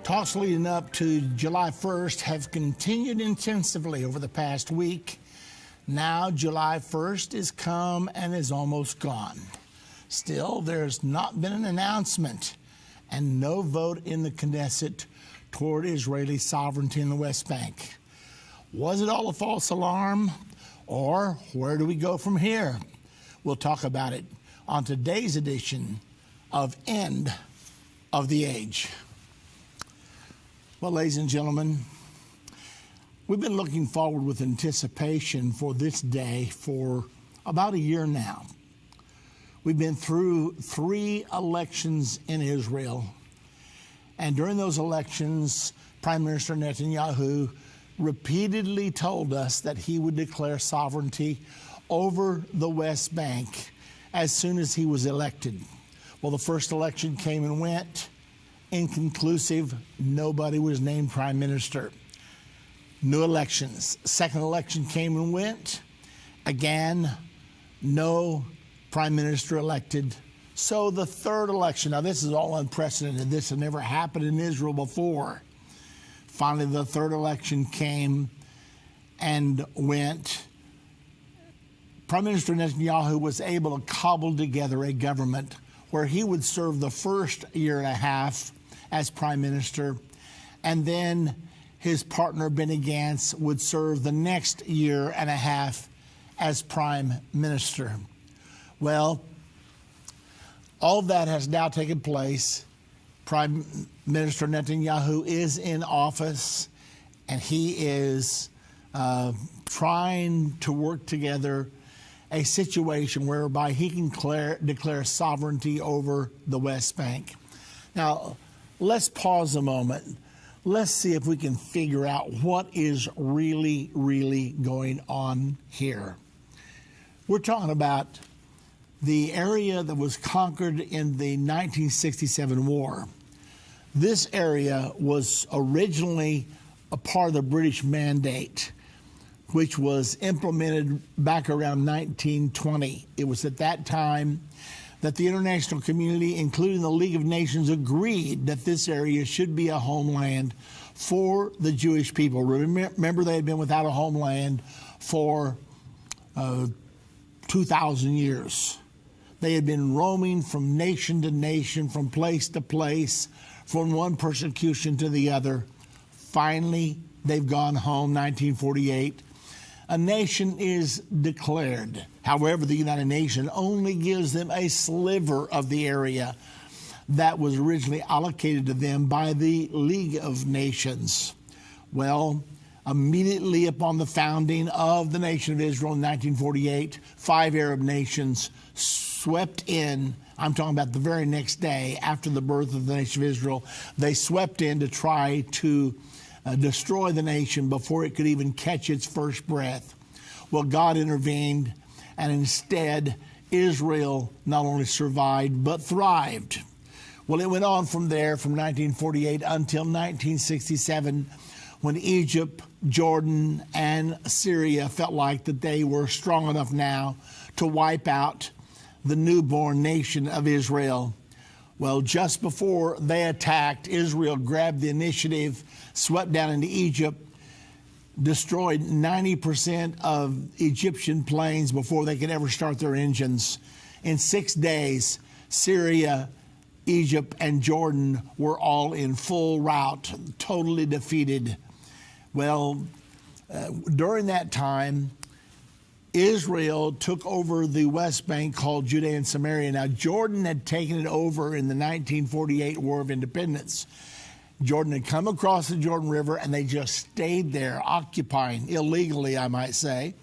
Talks leading up to July 1st have continued intensively over the past week. Now July 1st is come and is almost gone. Still, there's not been an announcement and no vote in the Knesset toward Israeli sovereignty in the West Bank. Was it all a false alarm, or where do we go from here? We'll talk about it on today's edition of End of the Age. Well, ladies and gentlemen, we've been looking forward with anticipation for this day for about a year now. We've been through 3 elections in Israel, and during those elections, Prime Minister Netanyahu repeatedly told us that he would declare sovereignty over the West Bank as soon as he was elected. Well, the first election came and went. Inconclusive. Nobody was named prime minister. New elections. Second election came and went. Again, no prime minister elected. So the third election, now this is all unprecedented. This had never happened in Israel before. Finally, the third election came and went. Prime Minister Netanyahu was able to cobble together a government where he would serve the first year and a half as prime minister, and then his partner Benny Gantz would serve the next year and a half as prime minister. Well, all of that has now taken place. Prime Minister Netanyahu is in office, and he is trying to work together a situation whereby he can declare sovereignty over the West Bank. Now, let's pause a moment. Let's see if we can figure out what is really going on here. We're talking about the area that was conquered in the 1967 war. This area was originally a part of the British Mandate, which was implemented back around 1920. It was at that time that the international community, including the League of Nations, agreed that this area should be a homeland for the Jewish people. Remember, they had been without a homeland for 2,000 years. They had been roaming from nation to nation, from place to place, from one persecution to the other. Finally, they've gone home, 1948. A nation is declared. However, the United Nations only gives them a sliver of the area that was originally allocated to them by the League of Nations. Well, immediately upon the founding of the nation of Israel in 1948, 5 Arab nations swept in. I'm talking about the very next day after the birth of the nation of Israel. They swept in to try to destroy the nation before it could even catch its first breath. Well, God intervened, and instead, Israel not only survived, but thrived. Well, it went on from there, from 1948 until 1967, when Egypt, Jordan, and Syria felt like that they were strong enough now to wipe out the newborn nation of Israel. Well, just before they attacked, Israel grabbed the initiative, swept down into Egypt, destroyed 90% of Egyptian planes before they could ever start their engines. In 6 days, Syria, Egypt, and Jordan were all in full rout, totally defeated. Well, during that time, Israel took over the West Bank called Judea and Samaria. Now, Jordan had taken it over in the 1948 War of Independence. Jordan had come across the Jordan River, and they just stayed there, occupying, illegally, I might say.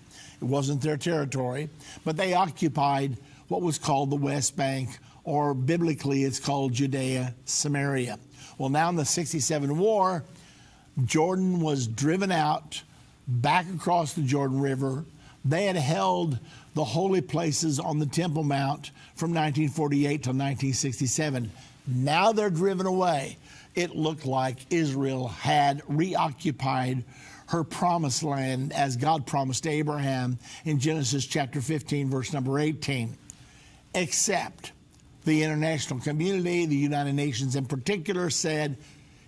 It wasn't their territory, but they occupied what was called the West Bank, or biblically it's called Judea, Samaria. Well, now in the 67 war, Jordan was driven out back across the Jordan River. They had held the holy places on the Temple Mount from 1948 till 1967. Now they're driven away. It looked like Israel had reoccupied her promised land as God promised to Abraham in Genesis chapter 15, verse number 18. Except the international community, the United Nations in particular, said,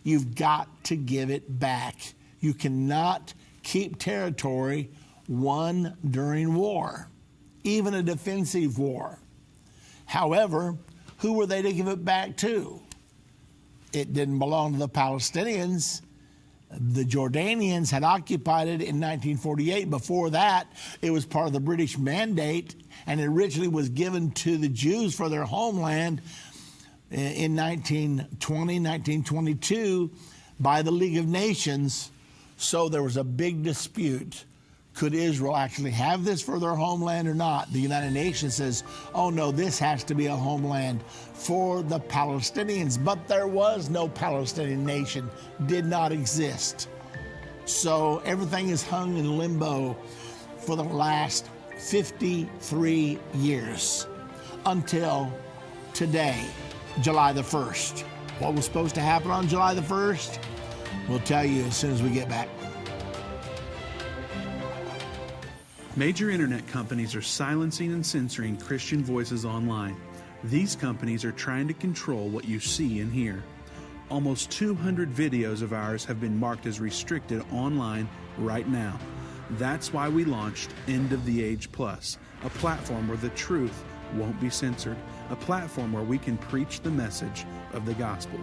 You've got to give it back. You cannot keep territory won during war, even a defensive war. However, who were they to give it back to? It didn't belong to the Palestinians. The Jordanians had occupied it in 1948. Before that, it was part of the British Mandate, and it originally was given to the Jews for their homeland in 1920, 1922 by the League of Nations. So there was a big dispute. Could Israel actually have this for their homeland or not? The United Nations says, oh no, this has to be a homeland for the Palestinians. But there was no Palestinian nation, did not exist. So everything is hung in limbo for the last 53 years until today, July the 1st. What was supposed to happen on July the 1st? We'll tell you as soon as we get back. Major internet companies are silencing and censoring Christian voices online. These companies are trying to control what you see and hear. Almost 200 videos of ours have been marked as restricted online right now. That's why we launched End of the Age Plus, a platform where the truth won't be censored, a platform where we can preach the message of the gospel.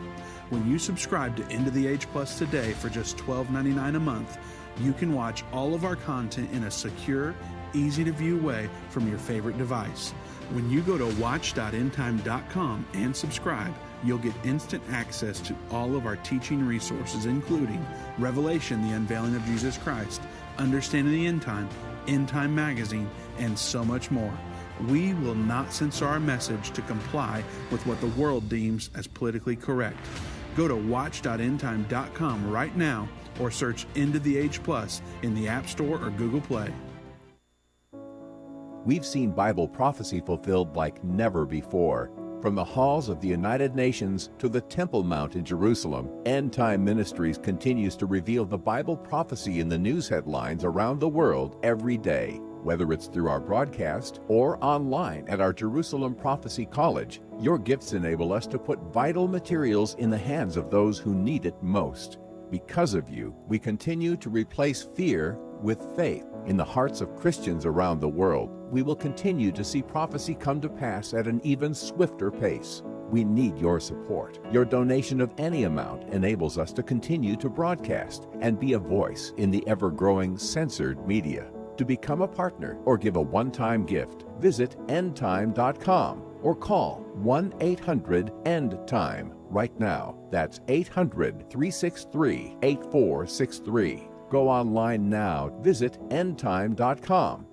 When you subscribe to End of the Age Plus today for just $12.99 a month, you can watch all of our content in a secure, easy-to-view way from your favorite device. When you go to watch.endtime.com and subscribe, you'll get instant access to all of our teaching resources, including Revelation, the Unveiling of Jesus Christ, Understanding the End Time, End Time Magazine, and so much more. We will not censor our message to comply with what the world deems as politically correct. Go to watch.endtime.com right now or search End of the Age Plus in the App Store or Google Play. We've seen Bible prophecy fulfilled like never before. From the halls of the United Nations to the Temple Mount in Jerusalem, End Time Ministries continues to reveal the Bible prophecy in the news headlines around the world every day. Whether it's through our broadcast or online at our Jerusalem Prophecy College, your gifts enable us to put vital materials in the hands of those who need it most. Because of you, we continue to replace fear with faith in the hearts of Christians around the world. We will continue to see prophecy come to pass at an even swifter pace. We need your support. Your donation of any amount enables us to continue to broadcast and be a voice in the ever-growing censored media. To become a partner or give a one-time gift, visit endtime.com or call 1-800-END-TIME right now. That's 800-363-8463. Go online now. Visit endtime.com.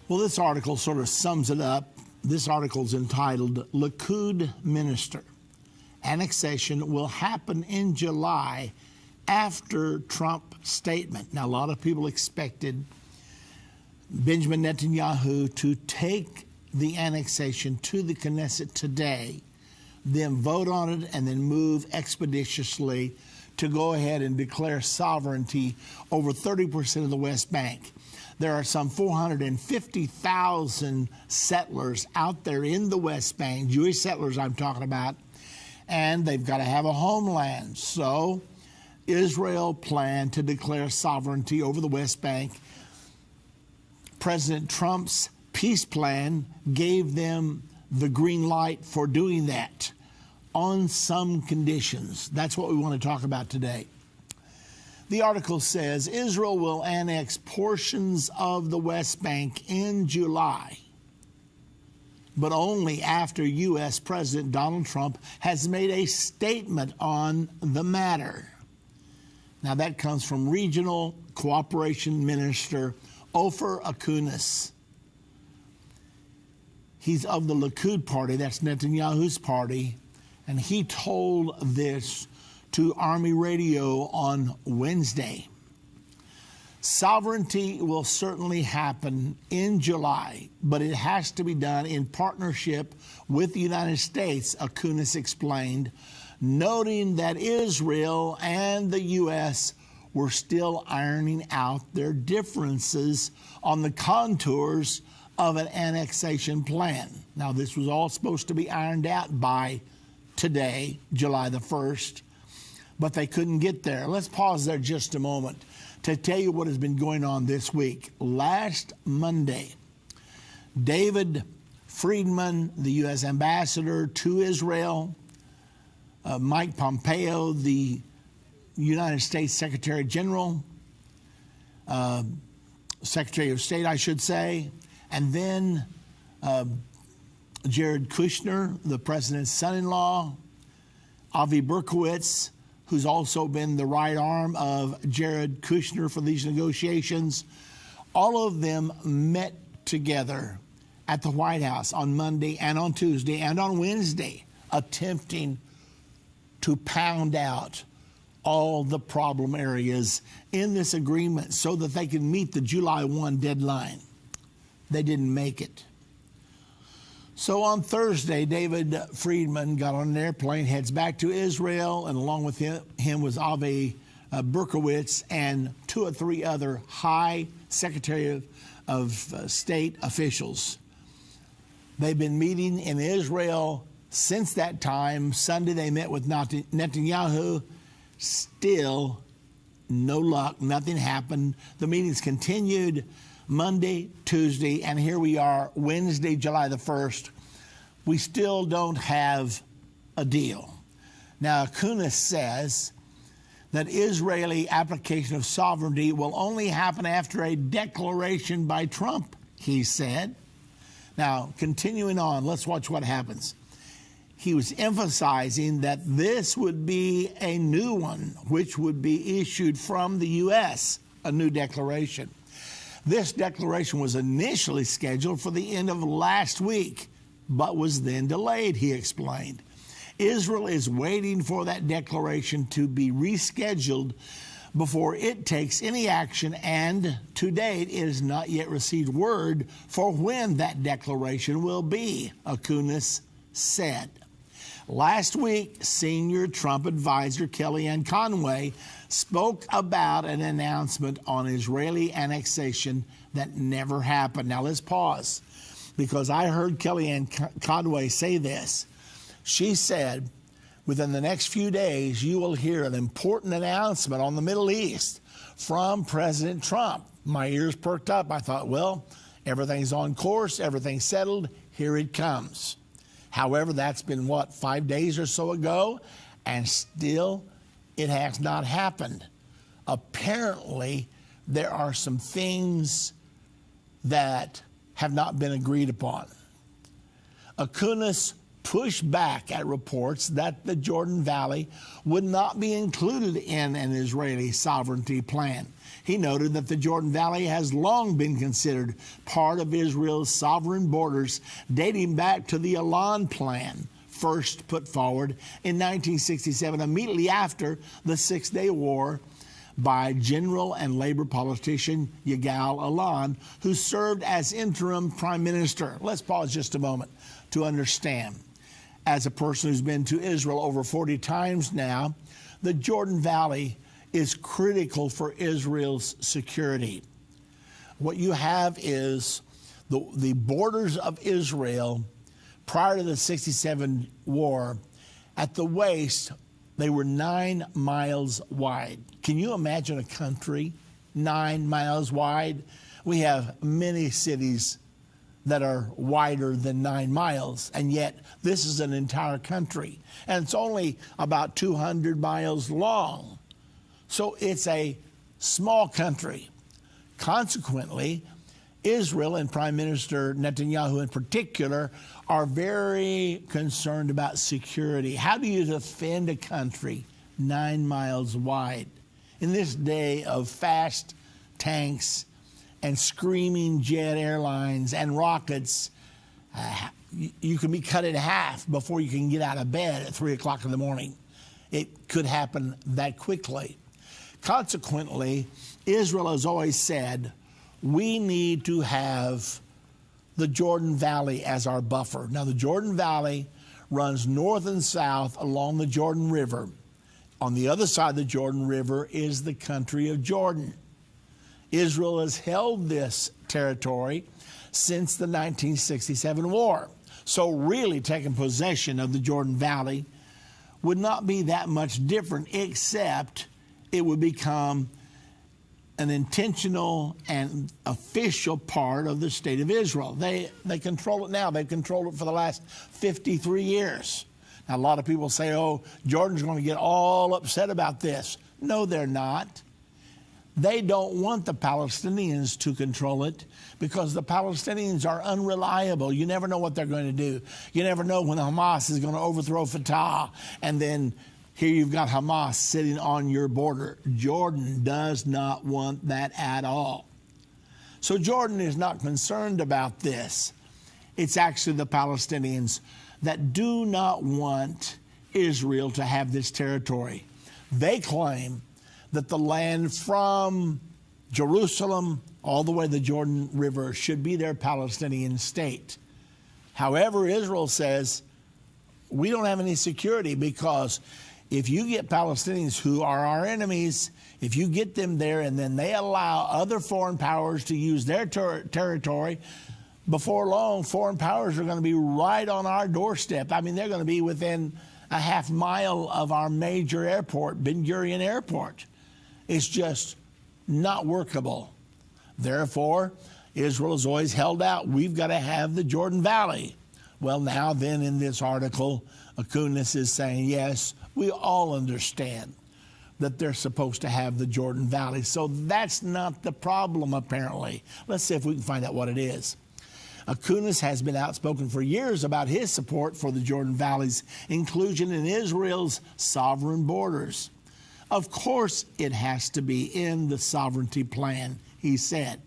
Well, this article sort of sums it up. This article is entitled Likud Minister. Annexation will happen in July after Trump statement. Now, a lot of people expected Benjamin Netanyahu to take the annexation to the Knesset today, then vote on it, and then move expeditiously to go ahead and declare sovereignty over 30% of the West Bank. There are some 450,000 settlers out there in the West Bank, Jewish settlers I'm talking about, and they've got to have a homeland. So Israel planned to declare sovereignty over the West Bank. President Trump's peace plan gave them the green light for doing that on some conditions. That's what we want to talk about today. The article says Israel will annex portions of the West Bank in July, but only after U.S. President Donald Trump has made a statement on the matter. Now, that comes from Regional Cooperation Minister Ofer Acunis. He's of the Likud party, that's Netanyahu's party, and he told this to Army Radio on Wednesday. Sovereignty will certainly happen in July, but it has to be done in partnership with the United States, Acunis explained, noting that Israel and the U.S. were still ironing out their differences on the contours of an annexation plan. Now, this was all supposed to be ironed out by today, July the 1st, but they couldn't get there. Let's pause there just a moment to tell you what has been going on this week. Last Monday, David Friedman, the U.S. ambassador to Israel, Mike Pompeo, the United States Secretary General, Secretary of State, I should say, and then Jared Kushner, the president's son-in-law, Avi Berkowitz, who's also been the right arm of Jared Kushner for these negotiations. All of them met together at the White House on Monday and on Tuesday and on Wednesday, attempting to pound out all the problem areas in this agreement so that they can meet the July 1 deadline. They didn't make it. So on Thursday, David Friedman got on an airplane, heads back to Israel, and along with him was Avi Berkowitz and 2 or 3 other high Secretary of State officials. They've been meeting in Israel since that time. Sunday they met with Netanyahu. Still no luck. Nothing happened. The meetings continued Monday, Tuesday, and here we are, Wednesday, July the 1st. We still don't have a deal. Now, Kunis says that Israeli application of sovereignty will only happen after a declaration by Trump, he said. Now, continuing on, let's watch what happens. He was emphasizing that this would be a new one, which would be issued from the U.S., a new declaration. This declaration was initially scheduled for the end of last week, but was then delayed, he explained. Israel is waiting for that declaration to be rescheduled before it takes any action, and to date it has not yet received word for when that declaration will be, Kunis said. Last week, senior Trump advisor Kellyanne Conway spoke about an announcement on Israeli annexation that never happened. Now let's pause, because I heard Kellyanne Conway say this. She said, within the next few days, you will hear an important announcement on the Middle East from President Trump. My ears perked up. I thought, well, everything's on course, everything's settled, here it comes. However, that's been, 5 days or so ago, and still it has not happened. Apparently, there are some things that have not been agreed upon. Kunis pushed back at reports that the Jordan Valley would not be included in an Israeli sovereignty plan. He noted that the Jordan Valley has long been considered part of Israel's sovereign borders, dating back to the Elan plan, first put forward in 1967, immediately after the Six-Day War, by general and labor politician Yigal Elan, who served as interim prime minister. Let's pause just a moment to understand. As a person who's been to Israel over 40 times now, the Jordan Valley is critical for Israel's security. What you have is the borders of Israel prior to the 67 war. At the waist, they were 9 miles wide. Can you imagine a country 9 miles wide? We have many cities that are wider than 9 miles, and yet this is an entire country, and it's only about 200 miles long. So it's a small country. Consequently, Israel and Prime Minister Netanyahu in particular are very concerned about security. How do you defend a country 9 miles wide? In this day of fast tanks and screaming jet airlines and rockets, you can be cut in half before you can get out of bed at 3 o'clock in the morning. It could happen that quickly. Consequently, Israel has always said, we need to have the Jordan Valley as our buffer. Now, the Jordan Valley runs north and south along the Jordan River. On the other side of the Jordan River is the country of Jordan. Israel has held this territory since the 1967 war. So really taking possession of the Jordan Valley would not be that much different, except it would become an intentional and official part of the state of Israel. They control it now. They've controlled it for the last 53 years. Now, a lot of people say, oh, Jordan's going to get all upset about this. No, they're not. They don't want the Palestinians to control it because the Palestinians are unreliable. You never know what they're going to do. You never know when Hamas is going to overthrow Fatah, and then here you've got Hamas sitting on your border. Jordan does not want that at all. So Jordan is not concerned about this. It's actually the Palestinians that do not want Israel to have this territory. They claim that the land from Jerusalem all the way to the Jordan River should be their Palestinian state. However, Israel says, we don't have any security, because if you get Palestinians who are our enemies, if you get them there and then they allow other foreign powers to use their territory, before long, foreign powers are going to be right on our doorstep. I mean, they're going to be within a half mile of our major airport, Ben Gurion Airport. It's just not workable. Therefore, Israel has always held out. We've got to have the Jordan Valley. Well, now then in this article, Acunis is saying, yes, we all understand that they're supposed to have the Jordan Valley. So that's not the problem, apparently. Let's see if we can find out what it is. Acunis has been outspoken for years about his support for the Jordan Valley's inclusion in Israel's sovereign borders. Of course, it has to be in the sovereignty plan, he said.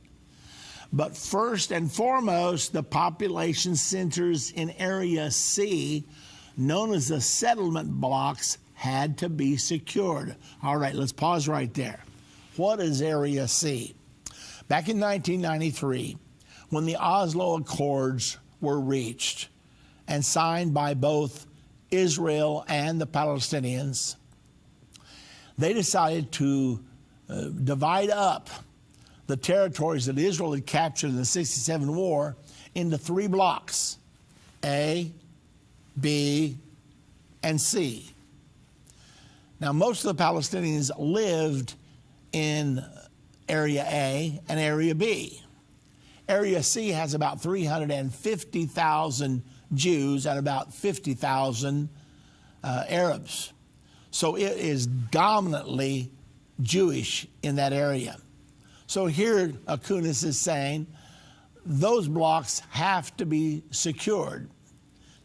But first and foremost, the population centers in Area C, known as the settlement blocks, had to be secured. All right, let's pause right there. What is Area C? Back in 1993, when the Oslo Accords were reached and signed by both Israel and the Palestinians, they decided to divide up the territories that Israel had captured in the 67 war into 3 blocks, A, B, and C. Now, most of the Palestinians lived in Area A and Area B. Area C has about 350,000 Jews and about 50,000 Arabs. So it is dominantly Jewish in that area. So here Acunis is saying those blocks have to be secured.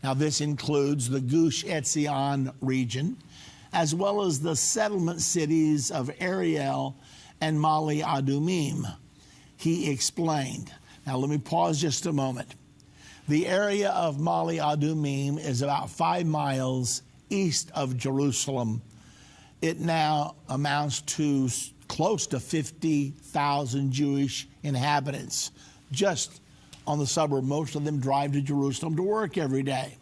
Now this includes the Gush Etzion region, as well as the settlement cities of Ariel and Mali Adumim, he explained. Now let me pause just a moment. The area of Mali Adumim is about 5 miles east of Jerusalem. It now amounts to close to 50,000 Jewish inhabitants just on the suburb. Most of them drive to Jerusalem to work every day.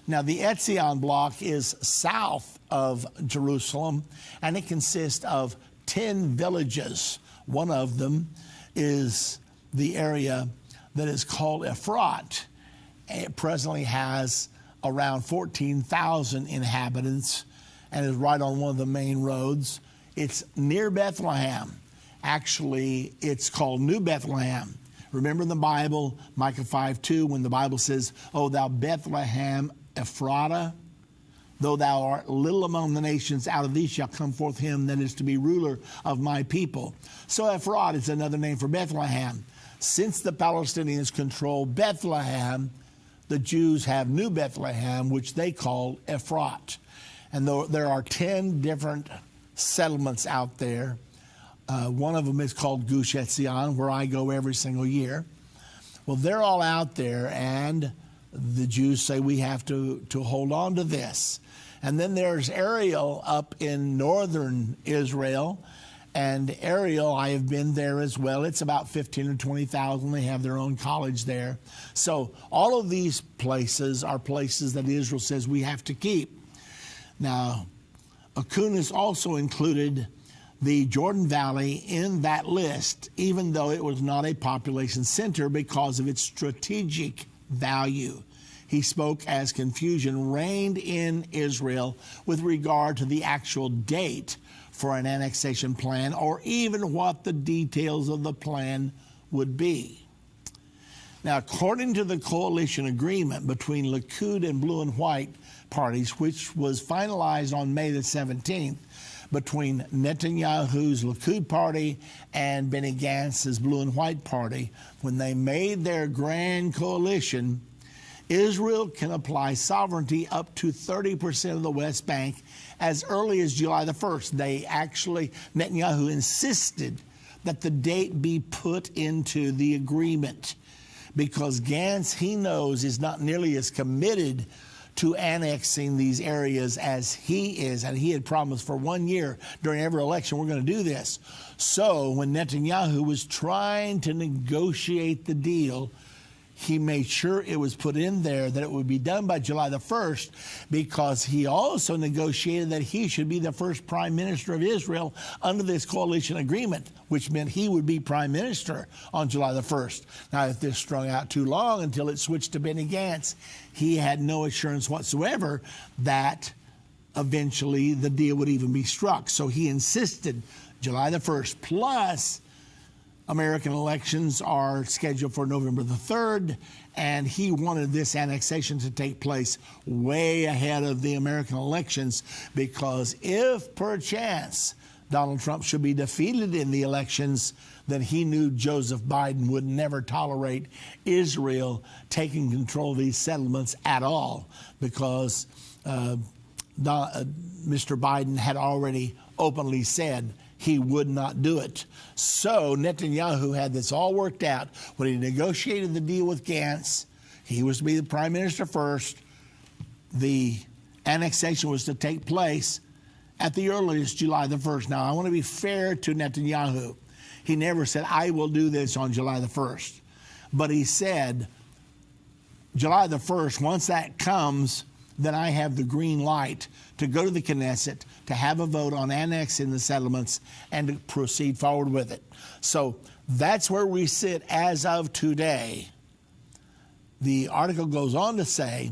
Now, the Etzion block is south of Jerusalem, and it consists of 10 villages. One of them is the area that is called Efrat. It presently has around 14,000 inhabitants and is right on one of the main roads. It's near Bethlehem. Actually, it's called New Bethlehem. Remember in the Bible, Micah 5:2, when the Bible says, "O thou Bethlehem Ephratah, though thou art little among the nations, out of thee shall come forth him that is to be ruler of my people." So Ephrat is another name for Bethlehem. Since the Palestinians control Bethlehem, the Jews have New Bethlehem, which they call Efrat. And there are 10 different settlements out there. One of them is called Gush Etzion, where I go every single year. Well, they're all out there, and the Jews say we have to hold on to this. And then there's Ariel up in northern Israel. And Ariel, I have been there as well. It's about 15 or 20,000. They have their own college there. So all of these places are places that Israel says we have to keep. Now, Acunas also included the Jordan Valley in that list, even though it was not a population center because of its strategic value. He spoke as confusion reigned in Israel with regard to the actual date for an annexation plan or even what the details of the plan would be. Now, according to the coalition agreement between Likud and Blue and White parties, which was finalized on May the 17th, between Netanyahu's Likud party and Benny Gantz's Blue and White party, when they made their grand coalition, Israel can apply sovereignty up to 30% of the West Bank as early as July the 1st. Netanyahu insisted that the date be put into the agreement because Gantz, he knows, is not nearly as committed to annexing these areas as he is, and he had promised for 1 year during every election, we're going to do this. So when Netanyahu was trying to negotiate the deal, he made sure it was put in there that it would be done by July the 1st because he also negotiated that he should be the first prime minister of Israel under this coalition agreement, which meant he would be prime minister on July the 1st. Now, if this strung out too long until it switched to Benny Gantz, he had no assurance whatsoever that eventually the deal would even be struck. So he insisted July the 1st, plus American elections are scheduled for November the 3rd, and he wanted this annexation to take place way ahead of the American elections because if perchance Donald Trump should be defeated in the elections, then he knew Joseph Biden would never tolerate Israel taking control of these settlements at all because Mr. Biden had already openly said he would not do it. So Netanyahu had this all worked out. When he negotiated the deal with Gantz, he was to be the prime minister first. The annexation was to take place at the earliest July the 1st. Now, I want to be fair to Netanyahu. He never said, I will do this on July the 1st. But he said, July the 1st, once that comes, then I have the green light to go to the Knesset, to have a vote on annexing the settlements, and to proceed forward with it. So that's where we sit as of today. The article goes on to say,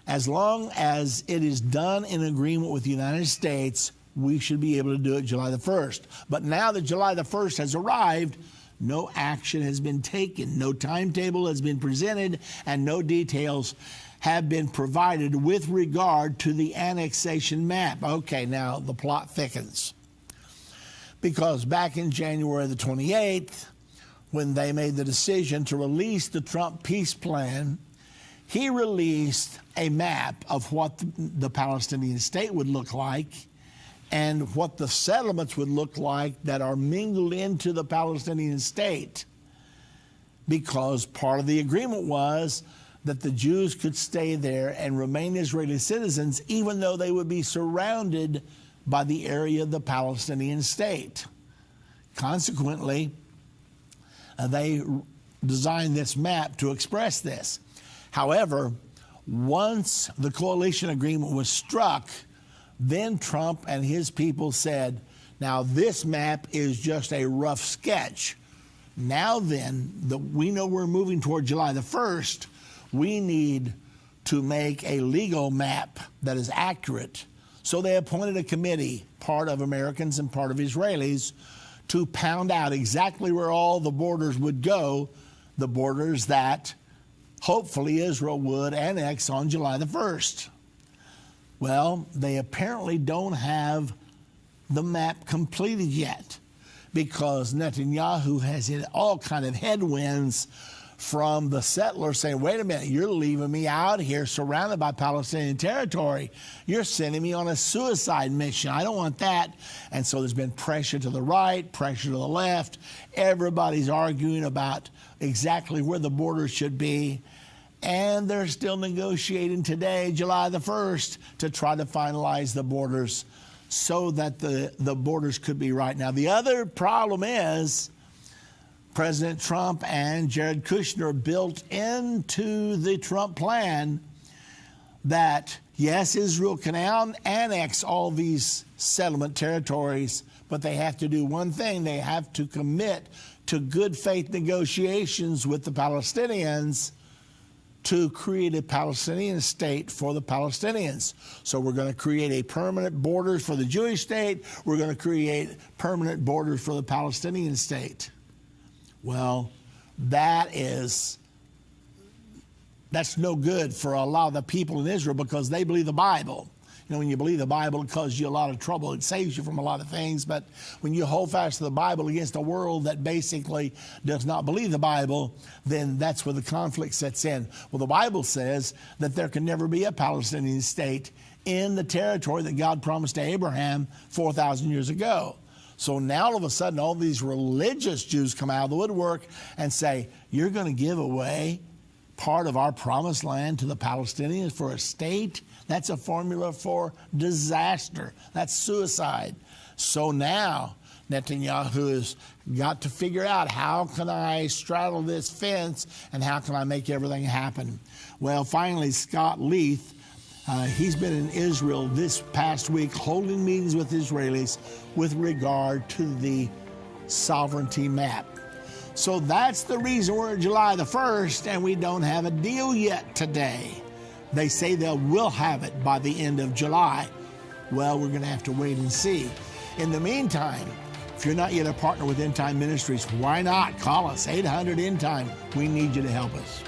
as long as it is done in agreement with the United States, we should be able to do it July the 1st. But now that July the 1st has arrived, no action has been taken, no timetable has been presented, and no details have been provided with regard to the annexation map. Okay, now the plot thickens. Because back in January the 28th, when they made the decision to release the Trump peace plan, he released a map of what the Palestinian state would look like and what the settlements would look like that are mingled into the Palestinian state. Because part of the agreement was that the Jews could stay there and remain Israeli citizens even though they would be surrounded by the area of the Palestinian state. Consequently, they designed this map to express this. However, once the coalition agreement was struck, then Trump and his people said, now this map is just a rough sketch. Now then, we know we're moving toward July the 1st. We need to make a legal map that is accurate. So they appointed a committee, part of Americans and part of Israelis, to pound out exactly where all the borders would go, the borders that hopefully Israel would annex on July the 1st. Well, they apparently don't have the map completed yet because Netanyahu has hit all kind of headwinds from the settlers saying, wait a minute, you're leaving me out here surrounded by Palestinian territory. You're sending me on a suicide mission. I don't want that. And so there's been pressure to the right, pressure to the left. Everybody's arguing about exactly where the borders should be. And they're still negotiating today, July the 1st, to try to finalize the borders so that the borders could be right. Now, the other problem is President Trump and Jared Kushner built into the Trump plan that Yes, Israel can annex all these settlement territories, but they have to do one thing. They have to commit to good faith negotiations with the Palestinians to create a Palestinian state for the Palestinians. So we're going to create a permanent borders for the Jewish state. We're going to create permanent borders for the Palestinian state. Well, that's no good for a lot of the people in Israel because they believe the Bible. You know, when you believe the Bible, it causes you a lot of trouble. It saves you from a lot of things. But when you hold fast to the Bible against a world that basically does not believe the Bible, then that's where the conflict sets in. Well, the Bible says that there can never be a Palestinian state in the territory that God promised to Abraham 4,000 years ago. So now all of a sudden, all these religious Jews come out of the woodwork and say, you're going to give away part of our promised land to the Palestinians for a state? That's a formula for disaster. That's suicide. So now Netanyahu has got to figure out, how can I straddle this fence and how can I make everything happen? Well, finally, Scott Leith, he's been in Israel this past week holding meetings with Israelis with regard to the sovereignty map. So that's the reason we're July the 1st and we don't have a deal yet today. They say they will have it by the end of July. Well, we're going to have to wait and see. In the meantime, if you're not yet a partner with Endtime Ministries, why not call us, 800-ENDTIME. We need you to help us.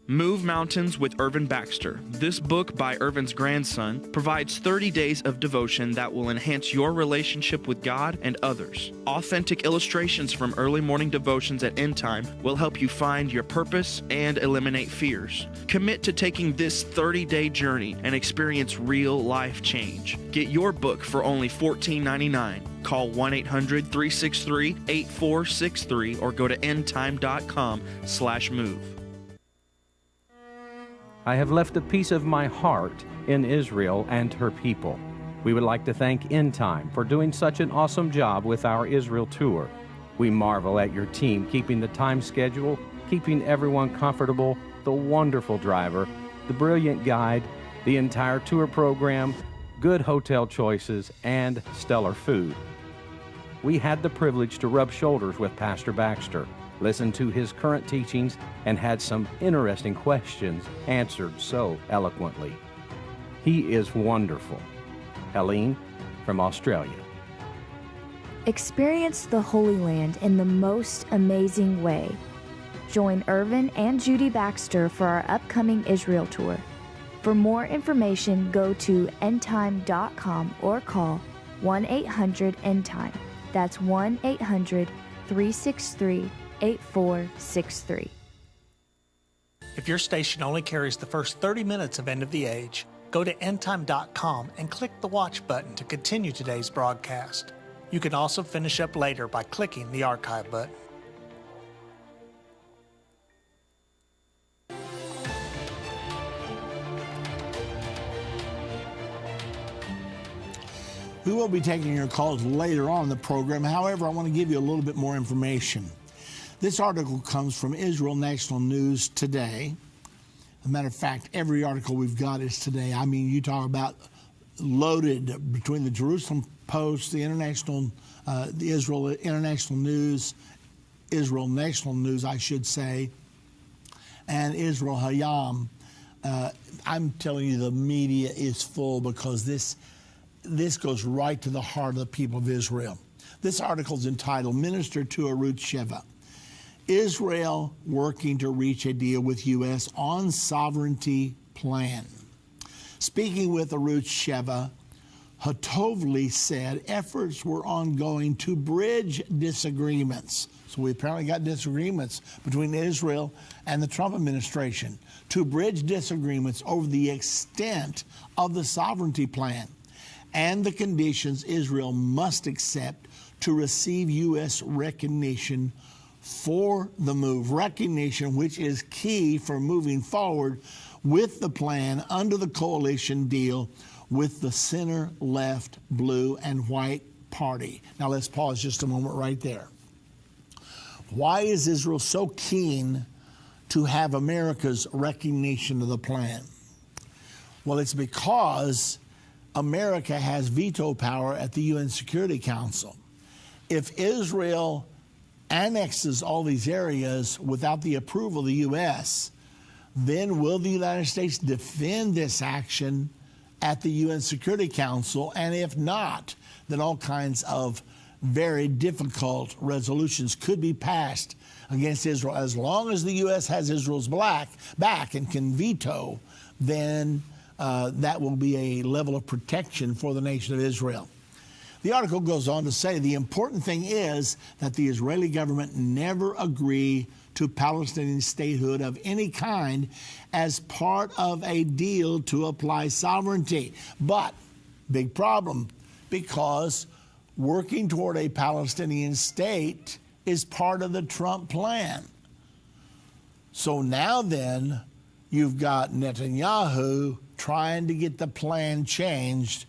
Move Mountains with Irvin Baxter. This book by Irvin's grandson provides 30 days of devotion that will enhance your relationship with God and others. Authentic illustrations from early morning devotions at Endtime will help you find your purpose and eliminate fears. Commit to taking this 30-day journey and experience real life change. Get your book for only $14.99. Call 1-800-363-8463 or go to endtime.com/move. I have left a piece of my heart in Israel and her people. We would like to thank Endtime for doing such an awesome job with our Israel tour. We marvel at your team keeping the time schedule, keeping everyone comfortable, the wonderful driver, the brilliant guide, the entire tour program, good hotel choices, and stellar food. We had the privilege to rub shoulders with Pastor Baxter, listen to his current teachings, and had some interesting questions answered so eloquently. He is wonderful. Helene from Australia. Experience the Holy Land in the most amazing way. Join Irvin and Judy Baxter for our upcoming Israel tour. For more information, go to endtime.com or call 1-800-ENDTIME. That's 1-800-363-8463. If your station only carries the first 30 minutes of End of the Age, go to endtime.com and click the watch button to continue today's broadcast. You can also finish up later by clicking the archive button. We will be taking your calls later on in the program. However, I want to give you a little bit more information. This article comes from Israel National News today. As a matter of fact, every article we've got is today. I mean, you talk about loaded between the Jerusalem Post, the Israel International News, Israel National News, I should say, and Israel Hayam. I'm telling you, the media is full because this goes right to the heart of the people of Israel. This article is entitled, Minister to Arutz Sheva. Israel working to reach a deal with U.S. on sovereignty plan. Speaking with Arutz Sheva, Hatovli said efforts were ongoing to bridge disagreements. So we apparently got disagreements between Israel and the Trump administration to bridge disagreements over the extent of the sovereignty plan and the conditions Israel must accept to receive U.S. recognition for the move. Recognition which is key for moving forward with the plan under the coalition deal with the center, left, blue, and white party. Now let's pause just a moment right there. Why is Israel so keen to have America's recognition of the plan? Well, it's because America has veto power at the UN Security Council. If Israel annexes all these areas without the approval of the U.S., then will the United States defend this action at the UN Security Council? And if not, then all kinds of very difficult resolutions could be passed against Israel. As long as the U.S. has Israel's back and can veto, then that will be a level of protection for the nation of Israel. The article goes on to say the important thing is that the Israeli government never agree to Palestinian statehood of any kind as part of a deal to apply sovereignty. But, big problem, because working toward a Palestinian state is part of the Trump plan. So now then, you've got Netanyahu trying to get the plan changed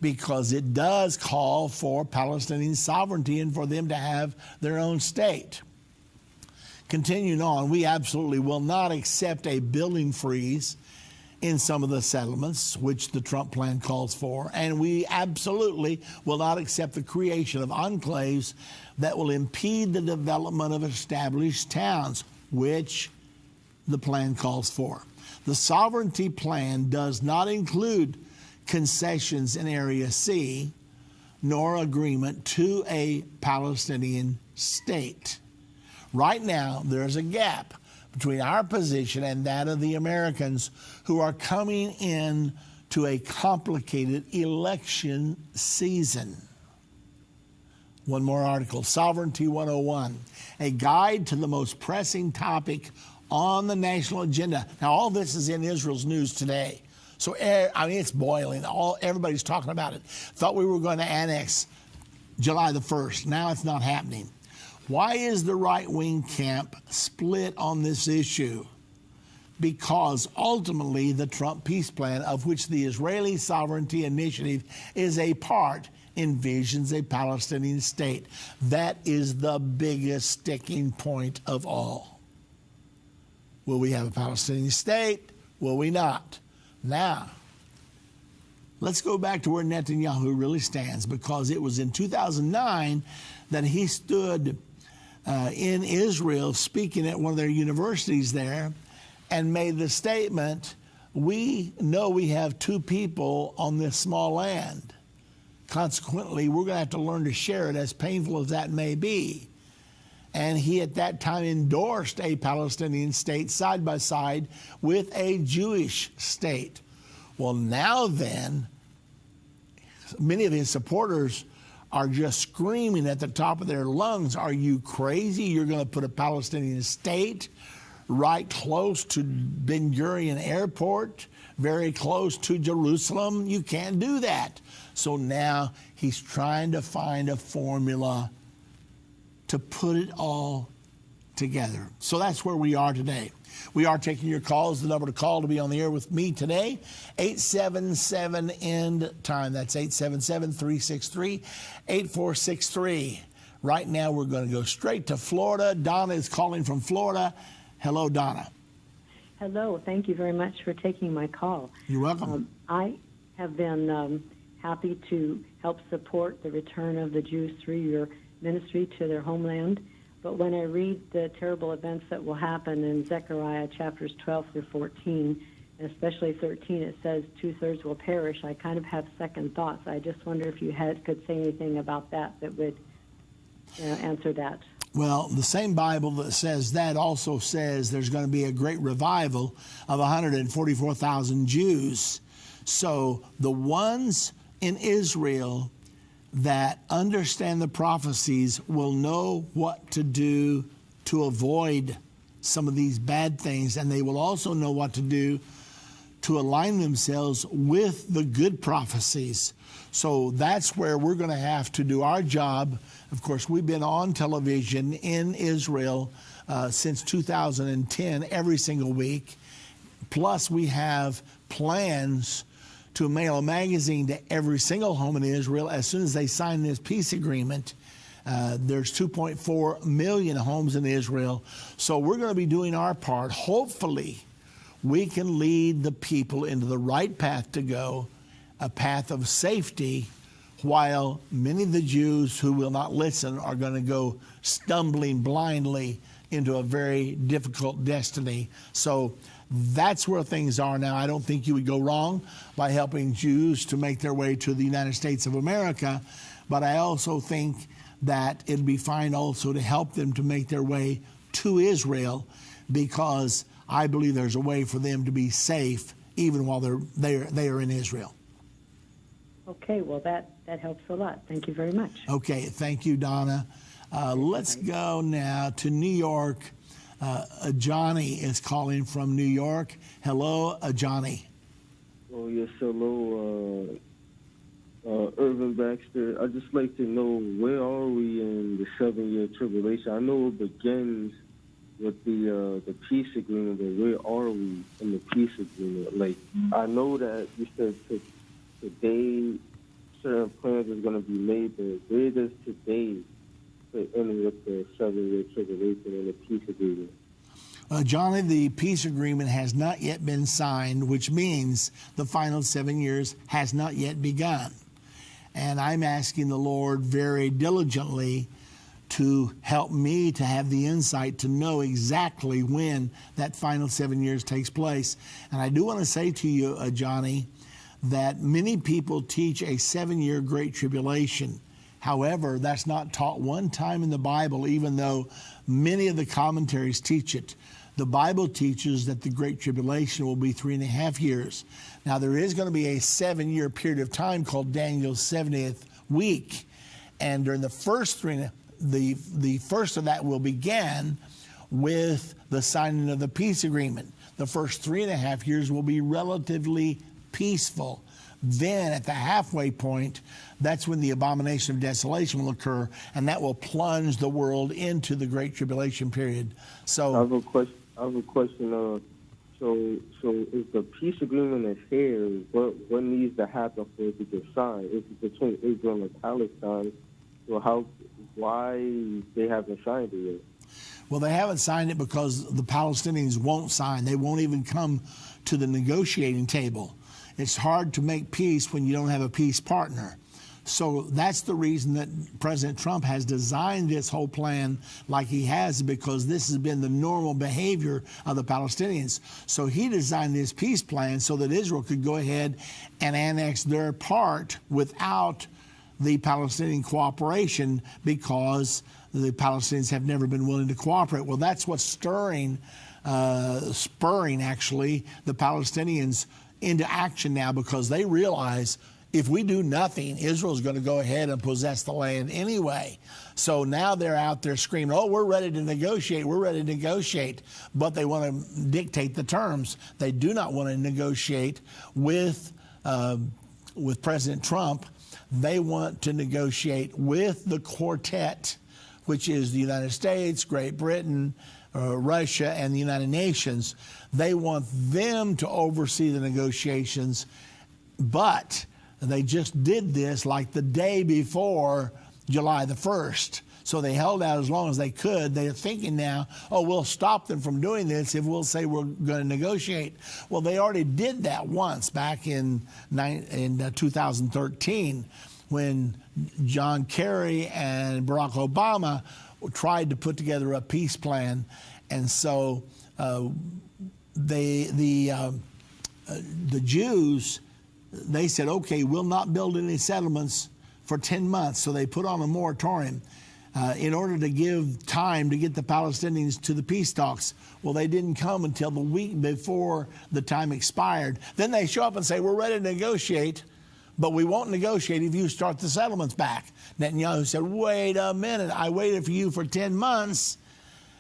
because it does call for Palestinian sovereignty and for them to have their own state. Continuing on, we absolutely will not accept a building freeze in some of the settlements, which the Trump plan calls for, and we absolutely will not accept the creation of enclaves that will impede the development of established towns, which the plan calls for. The sovereignty plan does not include concessions in Area C, nor agreement to a Palestinian state. Right now, there's a gap between our position and that of the Americans who are coming in to a complicated election season. One more article, Sovereignty 101, a guide to the most pressing topic on the national agenda. Now, all this is in Israel's news today. So, I mean, it's boiling. Everybody's talking about it. Thought we were going to annex July the 1st. Now it's not happening. Why is the right-wing camp split on this issue? Because ultimately the Trump peace plan, of which the Israeli Sovereignty Initiative is a part, envisions a Palestinian state. That is the biggest sticking point of all. Will we have a Palestinian state? Will we not? Now, let's go back to where Netanyahu really stands, because it was in 2009 that he stood in Israel speaking at one of their universities there and made the statement, we know we have two people on this small land. Consequently, we're going to have to learn to share it, as painful as that may be. And he at that time endorsed a Palestinian state side by side with a Jewish state. Well, now then, many of his supporters are just screaming at the top of their lungs, are you crazy? You're going to put a Palestinian state right close to Ben Gurion Airport, very close to Jerusalem? You can't do that. So now he's trying to find a formula to put it all together. So that's where we are today. We are taking your calls. The number to call to be on the air with me today, 877-END-TIME. That's 877-363-8463. Right now we're going to go straight to Florida. Donna is calling from Florida. Hello, Donna. Hello. Thank you very much for taking my call. You're welcome. I have been happy to help support the return of the Jews through your ministry to their homeland. But when I read the terrible events that will happen in Zechariah chapters 12 through 14, and especially 13, it says 2/3 will perish. I kind of have second thoughts. I just wonder if you could say anything about that would answer that. Well, the same Bible that says that also says there's going to be a great revival of 144,000 Jews. So the ones in Israel that understand the prophecies will know what to do to avoid some of these bad things, and they will also know what to do to align themselves with the good prophecies. So that's where we're going to have to do our job. Of course, we've been on television in Israel since 2010 every single week. Plus, we have plans to mail a magazine to every single home in Israel as soon as they sign this peace agreement. There's 2.4 million homes in Israel. So we're going to be doing our part. Hopefully, we can lead the people into the right path to go, a path of safety, while many of the Jews who will not listen are going to go stumbling blindly into a very difficult destiny. So that's where things are now. I don't think you would go wrong by helping Jews to make their way to the United States of America, but I also think that it'd be fine also to help them to make their way to Israel, because I believe there's a way for them to be safe even while they are in Israel. Okay, well, that helps a lot. Thank you very much. Okay, thank you, Donna. Let's go now to New York. Johnny is calling from New York. Hello, Johnny. Oh, yes, hello, Irvin Baxter. I'd just like to know, where are we in the 7-year tribulation? I know it begins with the peace agreement, but where are we in the peace agreement? Like, I know that you said today certain plans is going to be made, but where does today fit in with the 7-year tribulation and the peace agreement? Johnny, the peace agreement has not yet been signed, which means the final 7 years has not yet begun. And I'm asking the Lord very diligently to help me to have the insight to know exactly when that final 7 years takes place. And I do want to say to you, Johnny, that many people teach a 7-year great tribulation. However, that's not taught one time in the Bible, even though many of the commentaries teach it. The Bible teaches that the Great Tribulation will be 3.5 years. Now, there is going to be a 7-year period of time called Daniel's 70th week. And during the first the first of that will begin with the signing of the peace agreement. The first 3.5 years will be relatively peaceful. Then at the halfway point, that's when the abomination of desolation will occur, and that will plunge the world into the Great Tribulation period. So I have a question. So if the peace agreement is here, what needs to happen for it to get signed? It's between Israel and Palestine. So why they haven't signed it yet? Well, they haven't signed it because the Palestinians won't sign. They won't even come to the negotiating table. It's hard to make peace when you don't have a peace partner. So that's the reason that President Trump has designed this whole plan like he has, because this has been the normal behavior of the Palestinians. So he designed this peace plan so that Israel could go ahead and annex their part without the Palestinian cooperation, because the Palestinians have never been willing to cooperate. Well, that's what's spurring actually the Palestinians into action now, because they realize if we do nothing, Israel's going to go ahead and possess the land anyway. So now they're out there screaming, oh, we're ready to negotiate, we're ready to negotiate. But they want to dictate the terms. They do not want to negotiate with President Trump. They want to negotiate with the quartet, which is the United States, Great Britain, Russia, and the United Nations. They want them to oversee the negotiations, but they just did this like the day before July the 1st. So they held out as long as they could. They're thinking now, oh, we'll stop them from doing this if we'll say we're going to negotiate. Well, they already did that once back in 2013 when John Kerry and Barack Obama tried to put together a peace plan. And so the Jews, they said, okay, we'll not build any settlements for 10 months. So they put on a moratorium in order to give time to get the Palestinians to the peace talks. Well, they didn't come until the week before the time expired. Then they show up and say, we're ready to negotiate, but we won't negotiate if you start the settlements back. Netanyahu said, wait a minute, I waited for you for 10 months.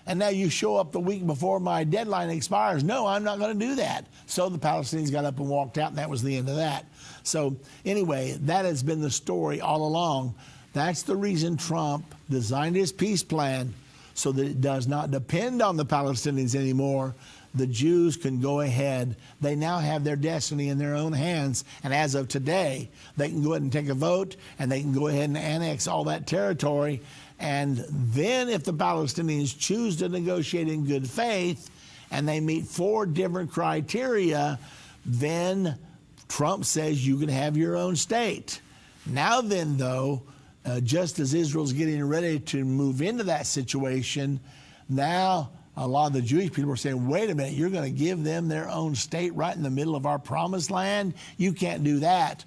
And now you show up the week before my deadline expires. No, I'm not going to do that. So the Palestinians got up and walked out, and that was the end of that. So anyway, that has been the story all along. That's the reason Trump designed his peace plan, so that it does not depend on the Palestinians anymore. The Jews can go ahead. They now have their destiny in their own hands. And as of today, they can go ahead and take a vote, and they can go ahead and annex all that territory. And then if the Palestinians choose to negotiate in good faith and they meet 4 different criteria, then Trump says you can have your own state. Now then, though, just as Israel's getting ready to move into that situation, now a lot of the Jewish people are saying, wait a minute, you're going to give them their own state right in the middle of our promised land? You can't do that.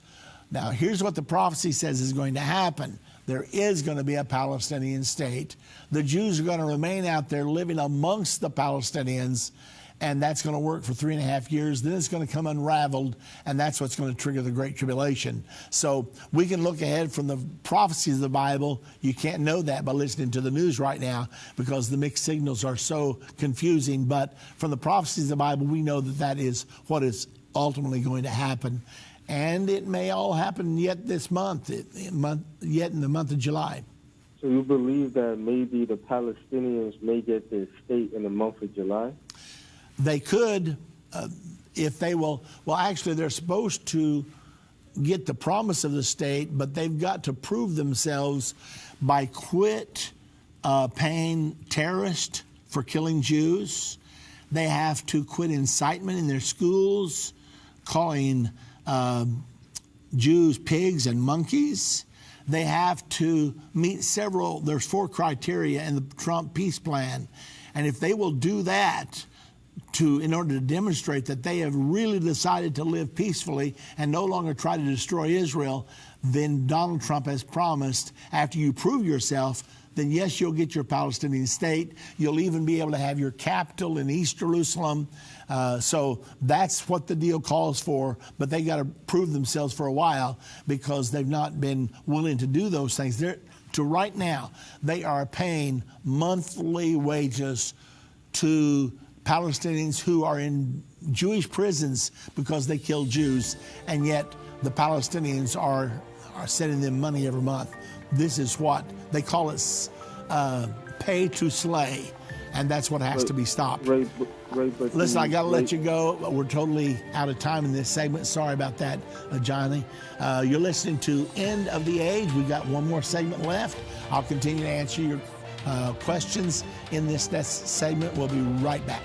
Now, here's what the prophecy says is going to happen. There is going to be a Palestinian state. The Jews are going to remain out there living amongst the Palestinians, and that's going to work for 3.5 years. Then it's going to come unraveled, and that's what's going to trigger the Great Tribulation. So we can look ahead from the prophecies of the Bible. You can't know that by listening to the news right now because the mixed signals are so confusing. But from the prophecies of the Bible, we know that that is what is ultimately going to happen. And it may all happen yet this month, yet in the month of July. So you believe that maybe the Palestinians may get their state in the month of July? They could, if they will. Well, actually, they're supposed to get the promise of the state, but they've got to prove themselves by quit paying terrorists for killing Jews. They have to quit incitement in their schools, calling Jews pigs and monkeys. They have to meet there's 4 criteria in the Trump peace plan. And if they will do that in order to demonstrate that they have really decided to live peacefully and no longer try to destroy Israel, then Donald Trump has promised, after you prove yourself, then yes, you'll get your Palestinian state. You'll even be able to have your capital in East Jerusalem. So that's what the deal calls for, but they got to prove themselves for a while because they've not been willing to do those things. Right now, they are paying monthly wages to Palestinians who are in Jewish prisons because they killed Jews, and yet the Palestinians are sending them money every month. This is what they call it, pay to slay, and that's what has to be stopped. But listen, I got to let you go. We're totally out of time in this segment. Sorry about that, Johnny. You're listening to End of the Age. We got one more segment left. I'll continue to answer your questions in this next segment. We'll be right back.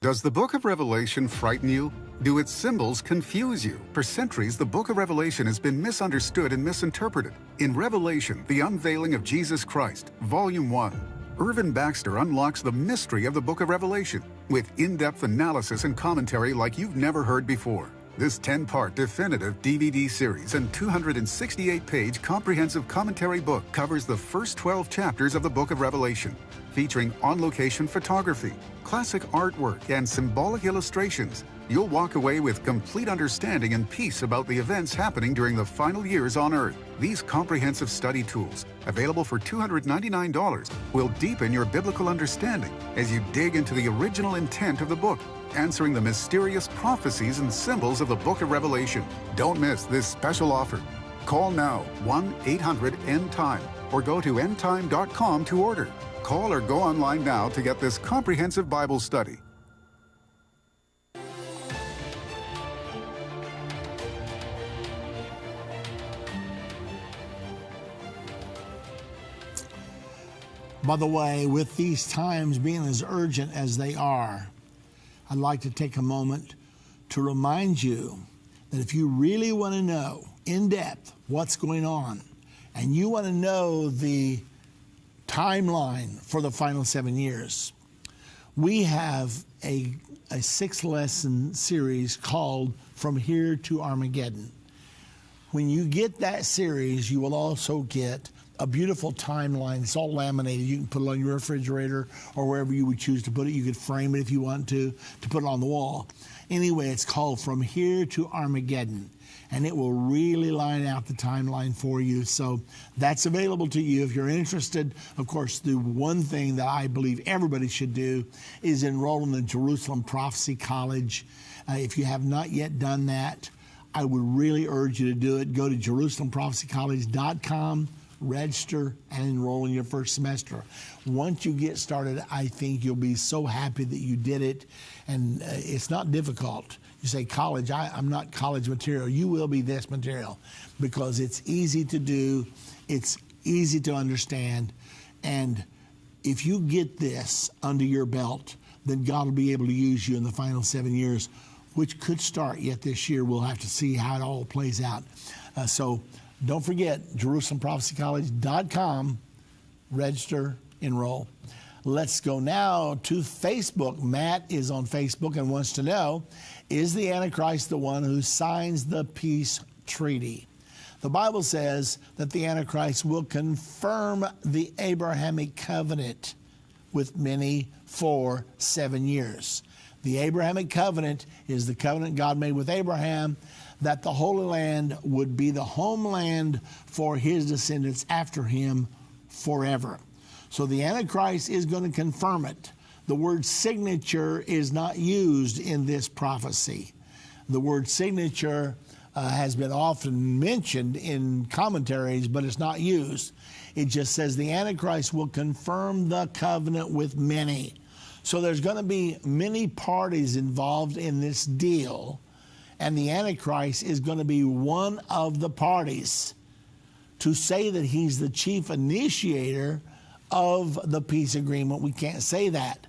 Does the book of Revelation frighten you? Do its symbols confuse you? For centuries, the book of Revelation has been misunderstood and misinterpreted. In Revelation, the unveiling of Jesus Christ, Volume 1, Irvin Baxter unlocks the mystery of the book of Revelation with in-depth analysis and commentary like you've never heard before. This 10-part definitive DVD series and 268-page comprehensive commentary book covers the first 12 chapters of the book of Revelation, featuring on-location photography, classic artwork, and symbolic illustrations. You'll walk away with complete understanding and peace about the events happening during the final years on Earth. These comprehensive study tools, available for $299, will deepen your biblical understanding as you dig into the original intent of the book, answering the mysterious prophecies and symbols of the book of Revelation. Don't miss this special offer. Call now, 1-800-END-TIME, or go to endtime.com to order. Call or go online now to get this comprehensive Bible study. By the way, with these times being as urgent as they are, I'd like to take a moment to remind you that if you really want to know in depth what's going on, and you want to know the timeline for the final 7 years, we have a 6-lesson series called From Here to Armageddon. When you get that series, you will also get a beautiful timeline. It's all laminated. You can put it on your refrigerator or wherever you would choose to put it. You could frame it if you want to put it on the wall. Anyway, it's called From Here to Armageddon, and it will really line out the timeline for you. So that's available to you if you're interested. Of course, the one thing that I believe everybody should do is enroll in the Jerusalem Prophecy College. If you have not yet done that, I would really urge you to do it. Go to JerusalemProphecyCollege.com, register, and enroll in your first semester. Once you get started, I think you'll be so happy that you did it. And it's not difficult. You say, college, I'm not college material. You will be this material because it's easy to do, it's easy to understand, and if you get this under your belt, then God will be able to use you in the final 7 years, which could start yet this year. We'll have to see how it all plays out. So don't forget, JerusalemProphecyCollege.com, register, enroll. Let's go now to Facebook. Matt is on Facebook and wants to know, is the Antichrist the one who signs the peace treaty? The Bible says that the Antichrist will confirm the Abrahamic covenant with many for 7 years. The Abrahamic covenant is the covenant God made with Abraham, that the Holy Land would be the homeland for his descendants after him forever. So the Antichrist is going to confirm it. The word signature is not used in this prophecy. The word signature has been often mentioned in commentaries, but it's not used. It just says the Antichrist will confirm the covenant with many. So there's going to be many parties involved in this deal, and the Antichrist is going to be one of the parties. To say that he's the chief initiator of the peace agreement, we can't say that,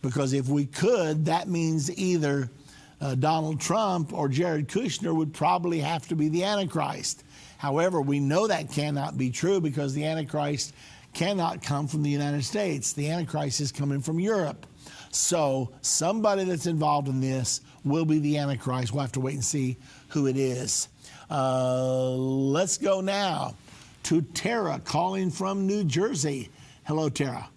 because if we could, that means either Donald Trump or Jared Kushner would probably have to be the Antichrist. However, we know that cannot be true because the Antichrist cannot come from the United States. The Antichrist is coming from Europe. So somebody that's involved in this will be the Antichrist. We'll have to wait and see who it is. Let's go now to Tara calling from New Jersey. Hello, Tara.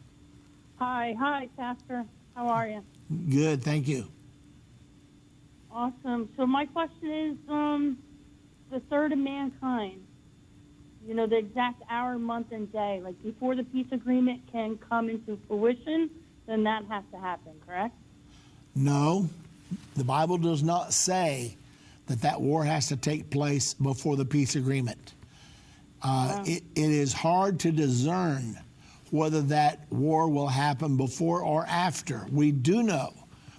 Hi, Pastor. How are you? Good, thank you. Awesome. So my question is, the third of mankind, you know, the exact hour, month, and day, like before the peace agreement can come into fruition, then that has to happen, correct? No, the Bible does not say that war has to take place before the peace agreement. It is hard to discern whether that war will happen before or after. We do know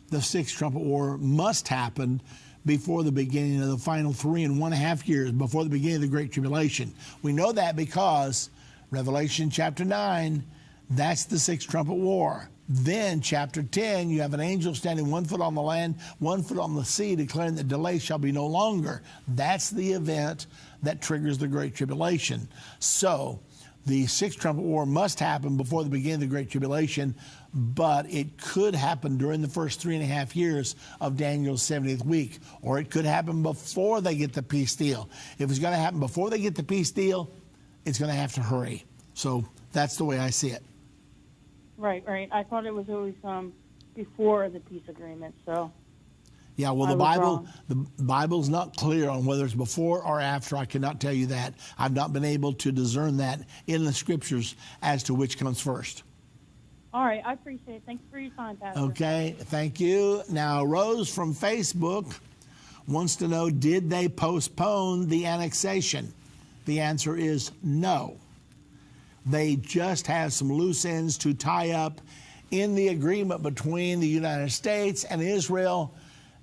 the Sixth Trumpet War must happen before the beginning of the final 3.5 years, before the beginning of the Great Tribulation. We know that because Revelation chapter 9, that's the Sixth Trumpet War. Then chapter 10, you have an angel standing 1 foot on the land, 1 foot on the sea, declaring that delay shall be no longer. That's the event that triggers the Great Tribulation. So the Sixth Trumpet War must happen before the beginning of the Great Tribulation, but it could happen during the first 3.5 years of Daniel's 70th week, or it could happen before they get the peace deal. If it's going to happen before they get the peace deal, it's going to have to hurry. So that's the way I see it. Right. I thought it was always before the peace agreement, so... Yeah, well, the Bible's not clear on whether it's before or after. I cannot tell you that. I've not been able to discern that in the Scriptures as to which comes first. All right, I appreciate it. Thanks for your time, Pastor. Okay, thank you. Now, Rose from Facebook wants to know, did they postpone the annexation? The answer is no. They just have some loose ends to tie up in the agreement between the United States and Israel.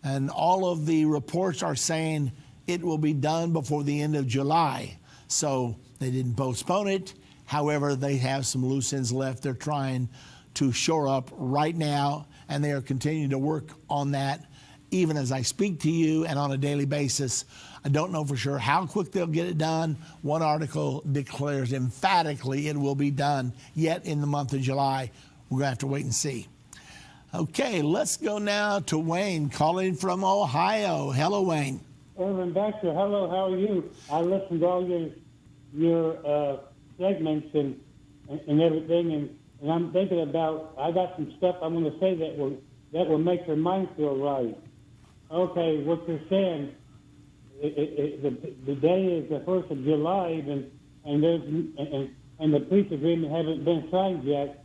And all of the reports are saying it will be done before the end of July. So they didn't postpone it. However, they have some loose ends left. They're trying to shore up right now, and they are continuing to work on that even as I speak to you and on a daily basis. I don't know for sure how quick they'll get it done. One article declares emphatically it will be done yet in the month of July. We're going to have to wait and see. Okay, let's go now to Wayne calling from Ohio. Hello, Wayne. Irvin Baxter, hello, how are you? I listened to all your segments and everything, and I'm thinking about, I got some stuff I'm going to say that will make your mind feel right. Okay, what you're saying, the day is the 1st of July, and the peace agreement hasn't been signed yet.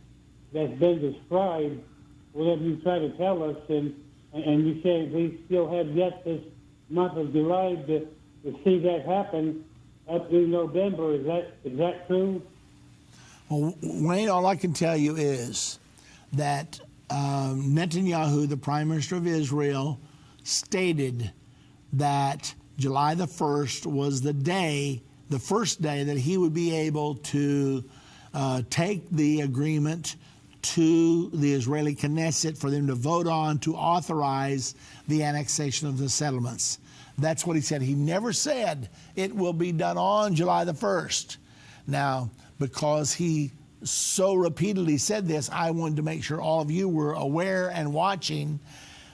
That's been described. Whatever you try to tell us, and you say we still have yet this month of July to see that happen up through November. Is that true? Well, Wayne, all I can tell you is that Netanyahu, the Prime Minister of Israel, stated that July the 1st was the first day that he would be able to take the agreement to the Israeli Knesset for them to vote on to authorize the annexation of the settlements. That's what he said. He never said it will be done on July the 1st. Now, because he so repeatedly said this, I wanted to make sure all of you were aware and watching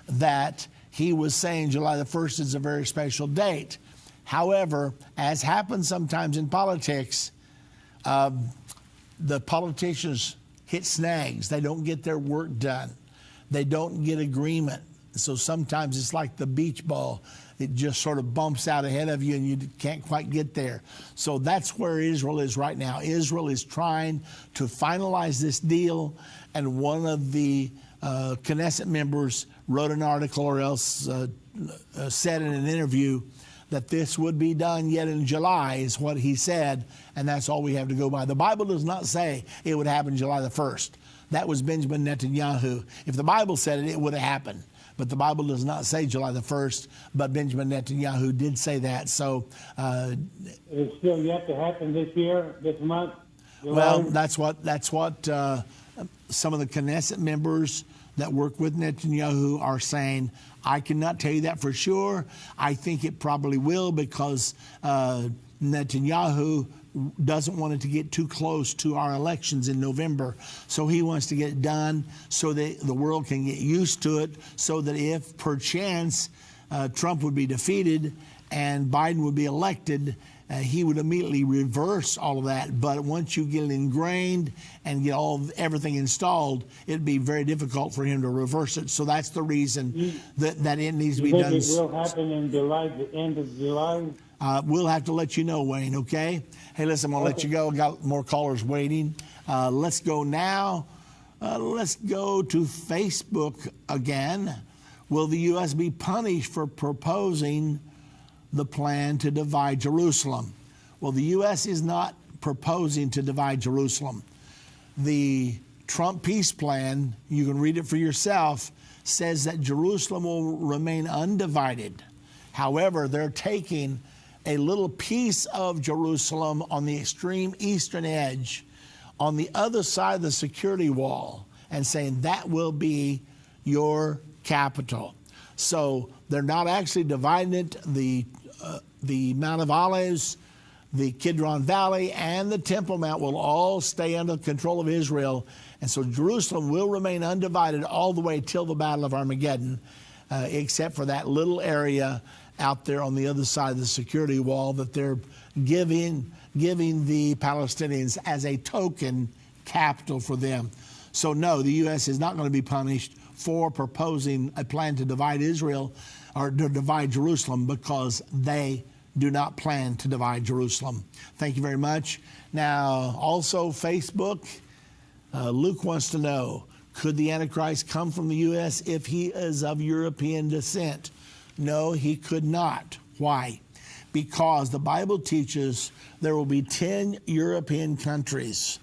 that he was saying July the 1st is a very special date. However, as happens sometimes in politics, the politicians hit snags. They don't get their work done. They don't get agreement. So sometimes it's like the beach ball. It just sort of bumps out ahead of you and you can't quite get there. So that's where Israel is right now. Israel is trying to finalize this deal, and one of the Knesset members wrote an article or else said in an interview that this would be done yet in July, is what he said, and that's all we have to go by. The Bible does not say it would happen July the 1st. That was Benjamin Netanyahu. If the Bible said it, it would have happened. But the Bible does not say July the 1st, but Benjamin Netanyahu did say that. So it's still yet to happen this year, this month? Well, that's what some of the Knesset members that work with Netanyahu are saying. I cannot tell you that for sure. I think it probably will, because Netanyahu doesn't want it to get too close to our elections in November. So he wants to get it done so that the world can get used to it, so that if perchance Trump would be defeated and Biden would be elected, he would immediately reverse all of that. But once you get it ingrained and get everything installed, it'd be very difficult for him to reverse it. So that's the reason that it needs to be done. You think it will happen in July, the end of July? We'll have to let you know, Wayne, okay? Hey, listen, I'm going to let you go. Got more callers waiting. Let's go now. Let's go to Facebook again. Will the U.S. be punished for proposing the plan to divide Jerusalem? Well, the U.S. is not proposing to divide Jerusalem. The Trump peace plan, you can read it for yourself, says that Jerusalem will remain undivided. However, they're taking a little piece of Jerusalem on the extreme eastern edge, on the other side of the security wall, and saying that will be your capital. So they're not actually dividing it. The Mount of Olives, the Kidron Valley, and the Temple Mount will all stay under control of Israel. And so Jerusalem will remain undivided all the way till the Battle of Armageddon, except for that little area out there on the other side of the security wall that they're giving the Palestinians as a token capital for them. So no, the U.S. is not going to be punished for proposing a plan to divide Israel or to divide Jerusalem, because they do not plan to divide Jerusalem. Thank you very much. Now, also Facebook, Luke wants to know, could the Antichrist come from the U.S. if he is of European descent? No, he could not. Why? Because the Bible teaches there will be 10 European countries,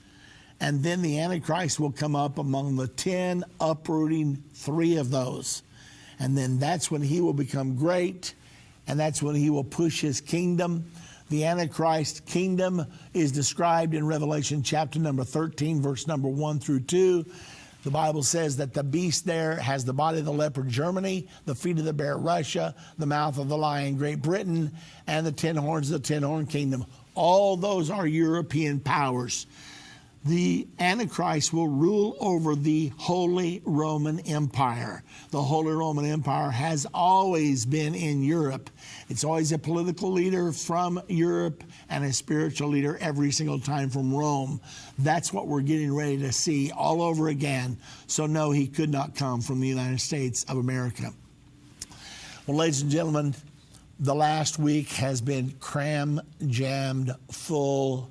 and then the Antichrist will come up among the 10, uprooting 3 of those. And then that's when he will become great, and that's when he will push his kingdom. The Antichrist kingdom is described in Revelation chapter number 13, verse number 1 through 2. The Bible says that the beast there has the body of the leopard, Germany, the feet of the bear, Russia, the mouth of the lion, Great Britain, and the 10 horns of the 10-horn kingdom. All those are European powers. The Antichrist will rule over the Holy Roman Empire. The Holy Roman Empire has always been in Europe. It's always a political leader from Europe and a spiritual leader every single time from Rome. That's what we're getting ready to see all over again. So no, he could not come from the United States of America. Well, ladies and gentlemen, the last week has been cram-jammed full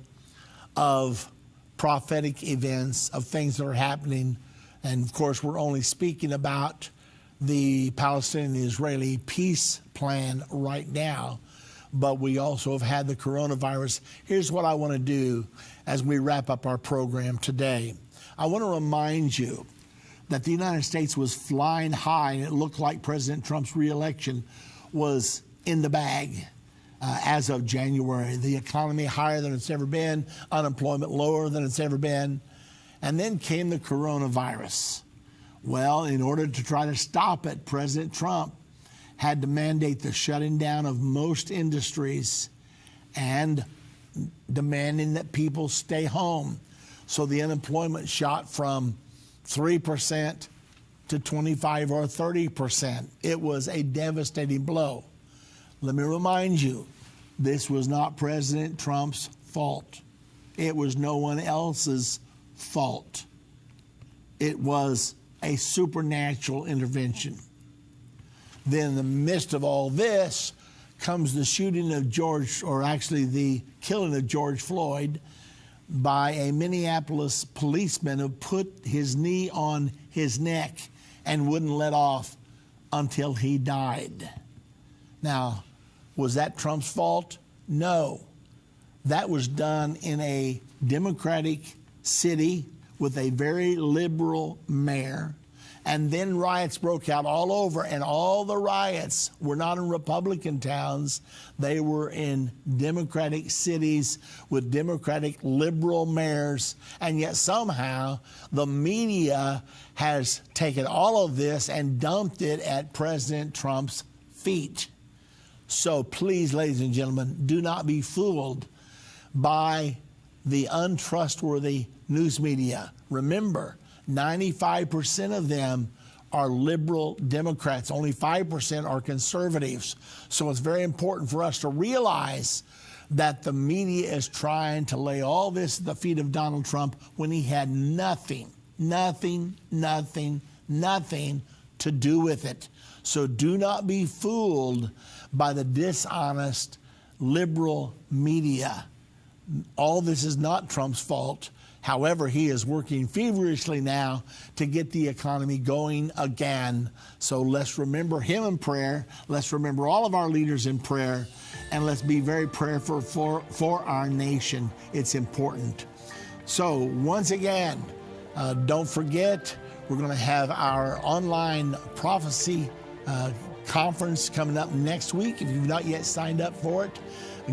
of prophetic events, of things that are happening. And of course, we're only speaking about the Palestinian-Israeli peace plan right now, but we also have had the coronavirus. Here's what I want to do as we wrap up our program today. I want to remind you that the United States was flying high, and it looked like President Trump's reelection was in the bag. As of January, the economy higher than it's ever been, unemployment lower than it's ever been, And then came the coronavirus. Well, in order to try to stop it, President Trump had to mandate the shutting down of most industries and demanding that people stay home. So the unemployment shot from 3% to 25 or 30%. It was a devastating blow. Let me remind you, this was not President Trump's fault. It was no one else's fault. It was a supernatural intervention. Then in the midst of all this comes the shooting of the killing of George Floyd by a Minneapolis policeman who put his knee on his neck and wouldn't let off until he died. Now, was that Trump's fault? No. That was done in a Democratic city with a very liberal mayor. And then riots broke out all over, and all the riots were not in Republican towns. They were in Democratic cities with Democratic liberal mayors. And yet somehow the media has taken all of this and dumped it at President Trump's feet. So please, ladies and gentlemen, do not be fooled by the untrustworthy news media. Remember, 95% of them are liberal Democrats. Only 5% are conservatives. So it's very important for us to realize that the media is trying to lay all this at the feet of Donald Trump when he had nothing to do with it. So do not be fooled by the dishonest liberal media. All this is not Trump's fault. However, he is working feverishly now to get the economy going again. So let's remember him in prayer. Let's remember all of our leaders in prayer. And let's be very prayerful for our nation. It's important. So once again, don't forget, we're going to have our online prophecy conference coming up next week. If you've not yet signed up for it,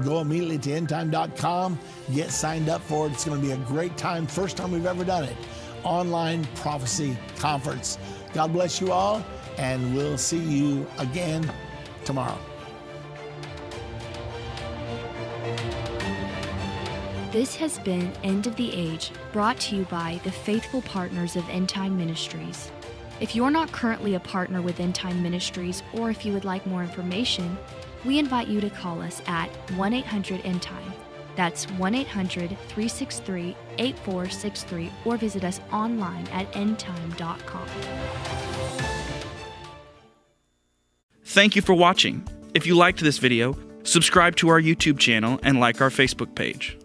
go immediately to endtime.com, get signed up for it. It's going to be a great time. First time we've ever done it. Online prophecy conference. God bless you all, and we'll see you again tomorrow. This has been End of the Age, brought to you by the faithful partners of Endtime Ministries. If you're not currently a partner with Endtime Ministries, or if you would like more information, we invite you to call us at 1-800-ENDTIME. That's 1-800-363-8463, or visit us online at endtime.com. Thank you for watching. If you liked this video, subscribe to our YouTube channel and like our Facebook page.